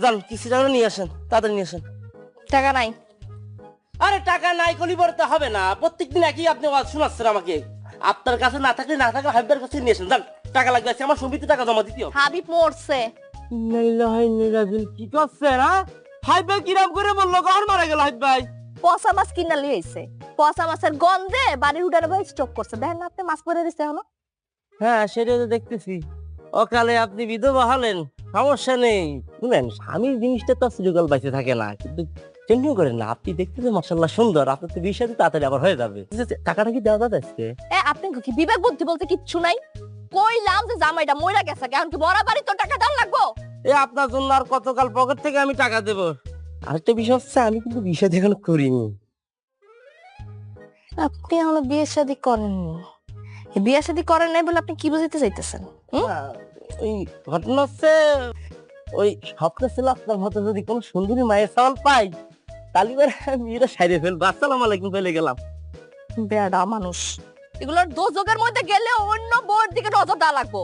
যান কিছু টাকা নিয়ে আসেন, তাড়াতাড়ি নিয়ে আসেন। টাকা নাই। আরে টাকা নাই কলি বলতে হবে না, প্রত্যেকদিন একই আপনি ওয়াজ শোনাচ্ছেন আমাকে। আপনার কাছে না থাকলে হাবিবের কাছে নিয়ে আসেন। যান, টাকা লাগবে, আজকে আমার সমিতি টাকা জমা দিতে হবে। হাবিব মরছে। কি করছেন? হ্যাঁ, হাবিব ভাই কিরাম করে বললো কখন মারা গেল হাবিব ভাই? পচা মাছ কিনা লিয়েছে, পচা মাছের গন্ধে বাড়ির উঠানে ভাই স্টক করছে। দেখেন না আপনি মাছ পরে দিচ্ছে এখনো। হ্যাঁ সেটাই তো দেখতেছি। অকালে আপনি বিধবা হলেন, সমস্যা নেই। শুনেন, স্বামীর জিনিসটা তো চিরকাল বাইচে থাকে না, কিন্তু টেনশন করেন না। আপনি দেখতে তো মাশাআল্লাহ সুন্দর, আপনার তো বিয়ে শাদী তাড়াতাড়ি আবার হয়ে যাবে। টাকাটা কি দেওয়া যাবে আজকে? আপনি কি বিবেক বুদ্ধি বলতে কিচ্ছু নাই? কইলাম যে জামাইটা মইরা গেছে, এখন কি মরা বাড়ি তো টাকা দাও লাগবো? আপনার জন্য আর কতকাল পকেট থেকে আমি টাকা দেবো। আরেকটা বিষয় হচ্ছে, আমি কিন্তু বিয়ে শাদী এখনো করিনি। আপনি এখনো বিয়ে শাদী করেননি? বিয়ে শাদী করেন নাই বলে আপনি কি বুঝাইতে চাইতেছেন? ওই ঘটনা হচ্ছে, ওই স্বপ্ন ছিল আপনার মতো যদি কোনো সুন্দরী মায়ের সওয়াল পাই, তাহলে মেয়েরা সাইরে ফেলবো। আসসালামু আলাইকুম বলে গেলাম। বেয়াদা মানুষ। এগুলোর দোজকের মধ্যে গেলে অন্য বউয়ের দিকে নজর দেওয়া লাগবো।